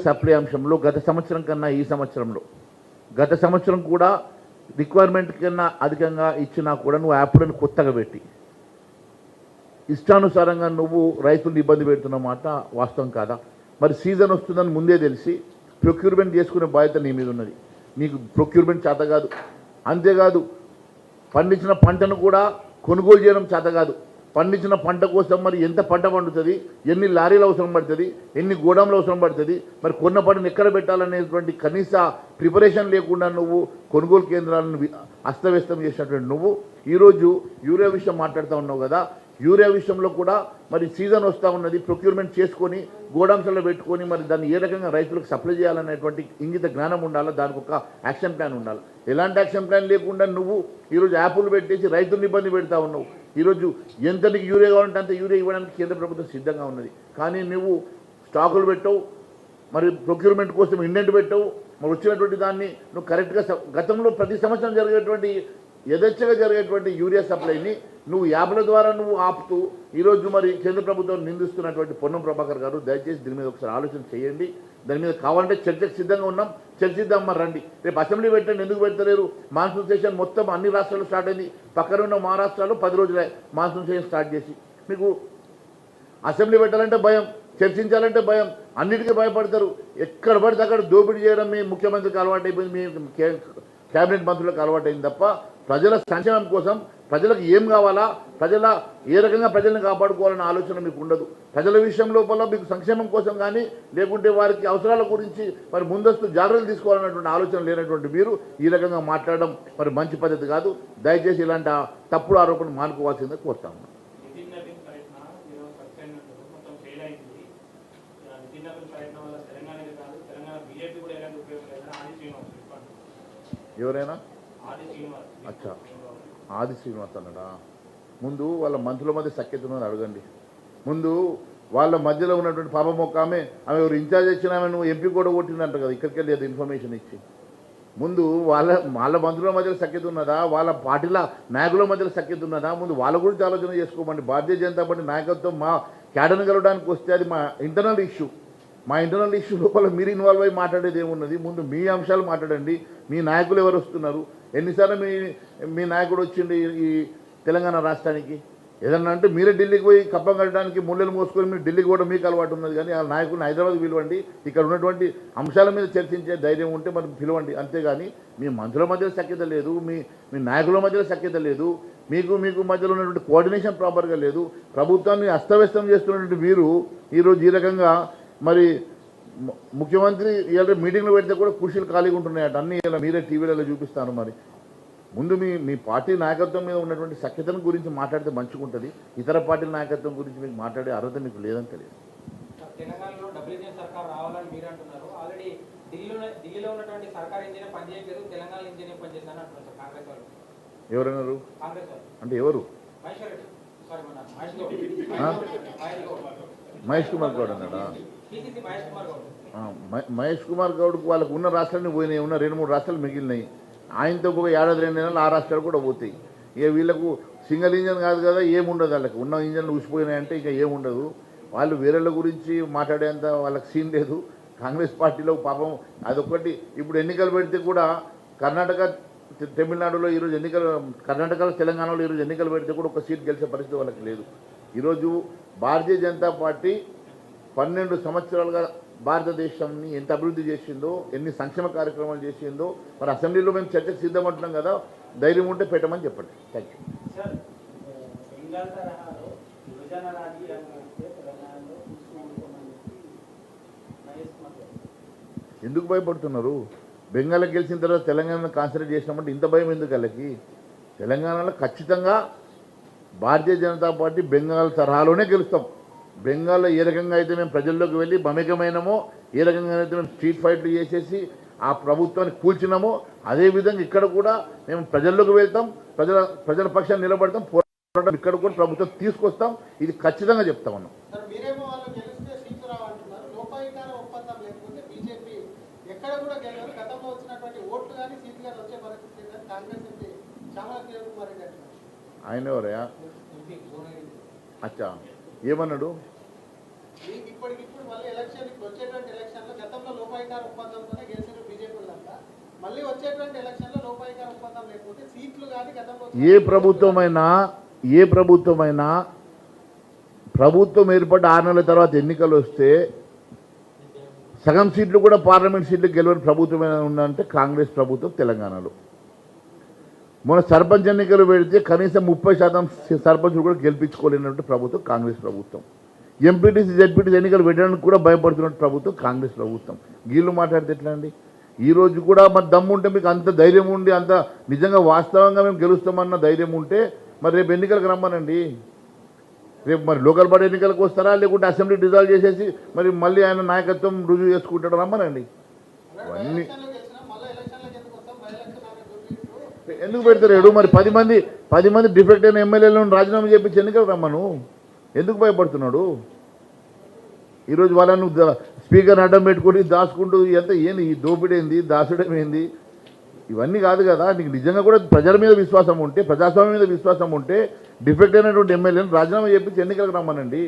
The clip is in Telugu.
సప్లై అంశంలో గత సంవత్సరం కన్నా ఈ సంవత్సరంలో గత సంవత్సరం కూడా రిక్వైర్మెంట్ కన్నా అధికంగా ఇచ్చినా కూడా నువ్వు యాప్లను కొత్తగా పెట్టి ఇష్టానుసారంగా నువ్వు రైతులను ఇబ్బంది పెడుతున్న మాట వాస్తవం కాదా? మరి సీజన్ వస్తుందని ముందే తెలిసి ప్రొక్యూర్మెంట్ చేసుకునే బాధ్యత నీ మీద ఉన్నది. నీకు ప్రొక్యూర్మెంట్ చేత కాదు. అంతేకాదు పండించిన పంటను కూడా కొనుగోలు చేయడం చేత కాదు. పండించిన పంట కోసం మరి ఎంత పంట పండుతుంది, ఎన్ని లారీలు అవసరం పడుతుంది, ఎన్ని గోడాంలు అవసరం పడుతుంది, మరి కొన్న పంటను ఎక్కడ పెట్టాలనేటువంటి కనీస ప్రిపరేషన్ లేకుండా నువ్వు కొనుగోలు కేంద్రాలను అస్తవ్యస్తం చేసినటువంటి నువ్వు ఈరోజు యూరియా విషయం మాట్లాడుతూ ఉన్నావు కదా. యూరియా విషయంలో కూడా మరి సీజన్ వస్తూ ఉన్నది, ప్రొక్యూర్మెంట్ చేసుకొని గోడాంశాల్లో పెట్టుకొని మరి దాన్ని ఏ రకంగా రైతులకు సప్లై చేయాలనేటువంటి ఇంగిత జ్ఞానం ఉండాలి. దానికి ఒక యాక్షన్ ప్లాన్ ఉండాలి. ఎలాంటి యాక్షన్ ప్లాన్ లేకుండా నువ్వు ఈరోజు యాప్లు పెట్టేసి రైతులను ఇబ్బంది పెడతా ఉన్నావు. ఈరోజు ఎంత నీకు యూరియా కావాలంటే అంత యూరియా ఇవ్వడానికి కేంద్ర ప్రభుత్వం సిద్ధంగా ఉన్నది. కానీ నువ్వు స్టాకులు పెట్టవు, మరి ప్రొక్యూర్మెంట్ కోసం ఇండెంట్ పెట్టవు. మరి వచ్చినటువంటి దాన్ని నువ్వు కరెక్ట్గా గతంలో ప్రతి సంవత్సరం జరిగేటువంటి యథేచ్ఛగా జరిగేటువంటి యూరియా సప్లైని నువ్వు యాప్ల ద్వారా నువ్వు ఆపుతూ ఈరోజు మరి కేంద్ర ప్రభుత్వం నిందిస్తున్నటువంటి పొన్నం ప్రభాకర్ గారు దయచేసి దీని మీద ఒకసారి ఆలోచన చేయండి. దాని మీద కావాలంటే చర్చకు సిద్ధంగా ఉన్నాం, చర్చిద్దాం. మరి రండి, రేపు అసెంబ్లీ పెట్టండి. ఎందుకు పెడతలేరు? మాన్సూన్ సెషన్ మొత్తం అన్ని రాష్ట్రాలు స్టార్ట్ అయింది. పక్కన ఉన్న మహారాష్ట్రలో 10 రోజులే మాన్సూన్ సెషన్ స్టార్ట్ చేసి. మీకు అసెంబ్లీ పెట్టాలంటే భయం, చర్చించాలంటే భయం, అన్నిటికీ భయపడతారు. ఎక్కడ పడితే అక్కడ దోపిడీ చేయడం మీ ముఖ్యమంత్రికి అలవాటు అయిపోయింది, మీ కేబినెట్ మంత్రులకు అలవాటు అయింది తప్ప ప్రజల సంక్షేమం కోసం ప్రజలకు ఏం కావాలా, ఏ రకంగా ప్రజలను కాపాడుకోవాలన్న ఆలోచన మీకు ఉండదు. ప్రజల విషయం లోపల మీకు సంక్షేమం కోసం కానీ లేకుంటే వారికి అవసరాల గురించి మరి ముందస్తు జాగ్రత్తలు తీసుకోవాలన్నటువంటి ఆలోచన లేనటువంటి మీరు ఈ రకంగా మాట్లాడడం మరి మంచి పద్ధతి కాదు. దయచేసి ఇలాంటి తప్పుడు ఆరోపణలు మానుకోవాల్సిందే కోరుతాము. ఎవరైనా అచ్చా ఆది శ్రీనివాస్ అన్నాడా? ముందు వాళ్ళ మంత్రుల మధ్య సఖ్యత ఉన్నది అడగండి. ముందు వాళ్ళ మధ్యలో ఉన్నటువంటి పాపం ఒక ఆమె ఎవరు ఇన్ఛార్జ్ ఇచ్చిన ఆమె నువ్వు ఎంపీ కూడా కొట్టిందంట కదా, ఇక్కడికి వెళ్ళి అది ఇన్ఫర్మేషన్ ఇచ్చి. ముందు వాళ్ళ మంత్రుల మధ్యలో సఖ్యత ఉన్నదా, వాళ్ళ పార్టీల నాయకుల మధ్యలో సఖ్యత ఉన్నదా? ముందు వాళ్ళ గురించి ఆలోచన చేసుకోమండి. భారతీయ జనతా పార్టీ నాయకత్వం మా క్యాడర్ని కలవడానికి వస్తే అది మా ఇంటర్నల్ ఇష్యూ. మా ఇంటర్నల్ ఇష్యూ లోపల మీరు ఇన్వాల్వ్ అయ్యి మాట్లాడేది ఏమున్నది? ముందు మీ అంశాలు మాట్లాడండి. మీ నాయకులు ఎవరు వస్తున్నారు? ఎన్నిసార్లు మీ నాయకుడు వచ్చిండి ఈ తెలంగాణ రాష్ట్రానికి? ఏదన్నా అంటే మీరే ఢిల్లీకి పోయి కప్పం కట్టడానికి ముళ్ళలు మోసుకొని మీరు ఢిల్లీకి కూడా మీకు అలవాటు ఉన్నది. కానీ ఆ నాయకుడిని హైదరాబాద్ పిలవండి, ఇక్కడ ఉన్నటువంటి అంశాల మీద చర్చించే ధైర్యం ఉంటే మనం పిలవండి. అంతేగాని మీ మంత్రుల మధ్యలో సఖ్యత లేదు, మీ నాయకుల మధ్యలో సఖ్యత లేదు, మీకు మధ్యలో ఉన్నటువంటి కోఆర్డినేషన్ ప్రాపర్గా లేదు. ప్రభుత్వాన్ని అస్తవ్యస్తం చేస్తున్నటువంటి మీరు ఈరోజు ఈ రకంగా మరి ముఖ్యమంత్రి ఇలా మీటింగ్లు పెడితే కూడా కుర్చీలు ఖాళీగా ఉంటున్నాయట. అన్నీ ఇలా మీరే టీవీలలో చూపిస్తాను. మరి ముందు మీ పార్టీ నాయకత్వం మీద ఉన్నటువంటి సఖ్యతను గురించి మాట్లాడితే మంచిగా ఉంటుంది. ఇతర పార్టీల నాయకత్వం గురించి మీకు మాట్లాడే అర్హత మీకు లేదని తెలియదు. తెలంగాణలో డబ్ల్యూజీఎన్ సర్కార్ రావాలని మీరు అంటున్నారు. ఆల్రెడీ ఢిల్లీలో ఉన్నటువంటి సర్కార్ ఇంజనీర్ పనిచేయలేదు, తెలంగాణ ఇంజనీర్ పనిచేస్తారని అంటున్నారు సార్ కాంగ్రెస్ వాళ్ళు. ఎవరన్నారు? కాంగ్రెస్ వాళ్ళు అంటే ఎవరు? మహేష్ కుమార్ గౌడ్ అన్నాడా? మహేష్ కుమార్ గౌడ్కు వాళ్ళకు ఉన్న రాష్ట్రాన్ని పోయినాయి, ఉన్న 2-3 రాష్ట్రాలు మిగిలినాయి. ఆయనతో ఒక 1-2 నెలలు ఆ రాష్ట్రాలు కూడా పోతాయి. ఇక వీళ్ళకు సింగిల్ ఇంజన్ కాదు కదా, ఏముండదు. వాళ్ళకి ఉన్న ఇంజన్లు ఊసిపోయినాయంటే ఇక ఏముండదు. వాళ్ళు వేరేళ్ళ గురించి మాట్లాడేంత వాళ్ళకి సీన్ లేదు. కాంగ్రెస్ పార్టీలో పాపం అదొకటి. ఇప్పుడు ఎన్నికలు పెడితే కూడా కర్ణాటక తమిళనాడులో ఈరోజు ఎన్నికలు, కర్ణాటకలో తెలంగాణలో ఈరోజు ఎన్నికలు పెడితే కూడా ఒక సీట్ గెలిచే పరిస్థితి వాళ్ళకి లేదు. ఈరోజు భారతీయ జనతా పార్టీ 12 సంవత్సరాలుగా భారతదేశాన్ని ఎంత అభివృద్ధి చేసిందో, ఎన్ని సంక్షేమ కార్యక్రమాలు చేసిందో మరి అసెంబ్లీలో మేము చర్చకు సిద్ధమంటున్నాం కదా. ధైర్యం ఉంటే పెట్టమని చెప్పండి. Thank you. ఎందుకు భయపడుతున్నారు? బెంగాల్ గెలిచిన తర్వాత తెలంగాణను కాన్సన్ట్రేట్ చేసినామంటే ఇంత భయం ఎందుకు వాళ్ళకి? తెలంగాణలో ఖచ్చితంగా భారతీయ జనతా పార్టీ బెంగాల్ తరహాలోనే గెలుస్తాం. బెంగాల్లో ఏ రకంగా అయితే మేము ప్రజల్లోకి వెళ్ళి మమేకమైనామో, ఏ రకంగా అయితే మేము స్ట్రీట్ ఫైట్లు చేసేసి ఆ ప్రభుత్వాన్ని కూల్చినామో, అదేవిధంగా ఇక్కడ కూడా మేము ప్రజల్లోకి వెళ్తాం, ప్రజల పక్షాన్ని నిలబడతాం, పోరాటం ఇక్కడ కూడా ప్రభుత్వం తీసుకొస్తాం. ఇది ఖచ్చితంగా చెప్తా ఉన్నాం. ఆయన ఎవరయ్యా? అచ్చా, ఏమన్నాడు? ఇప్పటికిప్పుడు మళ్ళీ ఎలక్షన్ వచ్చేటువంటి ఎలక్షన్లో గతంలో మళ్ళీ వచ్చేటువంటి ఎలక్షన్లో లోపాయికార ఒప్పందం లేకపోతే సీట్లు కానీ గతంలో ఏ ప్రభుత్వమైనా ప్రభుత్వం ఏర్పడి 6 నెలల తర్వాత ఎన్నికలు వస్తే సగం సీట్లు కూడా పార్లమెంట్ సీట్లు గెలవని ప్రభుత్వం ఏమైనా ఉందంటే కాంగ్రెస్ ప్రభుత్వం తెలంగాణలో. మన సర్పంచ్ ఎన్నికలు పెడితే కనీసం 30% సర్పంచులు కూడా గెలిపించుకోలేనటువంటి ప్రభుత్వం కాంగ్రెస్ ప్రభుత్వం. ఎంపీటీసీ జెడ్పీటీసీ ఎన్నికలు పెట్టడానికి కూడా భయపడుతున్న ప్రభుత్వం కాంగ్రెస్ ప్రభుత్వం. వీళ్ళు మాట్లాడితే ఎట్లా అండి? ఈరోజు కూడా మరి దమ్ము ఉంటే మీకు అంత ధైర్యం ఉండి అంత నిజంగా వాస్తవంగా మేము గెలుస్తామన్న ధైర్యం ఉంటే మరి రేపు ఎన్నికలకు రమ్మనండి. రేపు మరి లోకల్ బాడీ ఎన్నికలకు వస్తారా లేకుంటే అసెంబ్లీ డిజాల్వ్ చేసేసి మరి మళ్ళీ ఆయన నాయకత్వం రుజువు చేసుకుంటాడు రమ్మనండి. అన్నీ ఎందుకు పెడతారు? మరి 10 మంది డిఫెక్ట్ అయిన ఎమ్మెల్యేలను రాజీనామా చేపించి ఎన్నికలు రమ్మను. ఎందుకు భయపడుతున్నాడు? ఈరోజు వాళ్ళను స్పీకర్ని అడ్డం పెట్టుకొని దాచుకుంటూ ఎంత ఏంది ఈ దోపిడీ ఏంది, దాచడం ఏంది? ఇవన్నీ కాదు కదా. నీకు నిజంగా కూడా ప్రజల మీద విశ్వాసం ఉంటే, ప్రజాస్వామ్యం మీద విశ్వాసం ఉంటే డిఫెక్ట్ అయినటువంటి ఎమ్మెల్యేలను రాజీనామా చేపించి ఎన్నికలకు రమ్మనండి.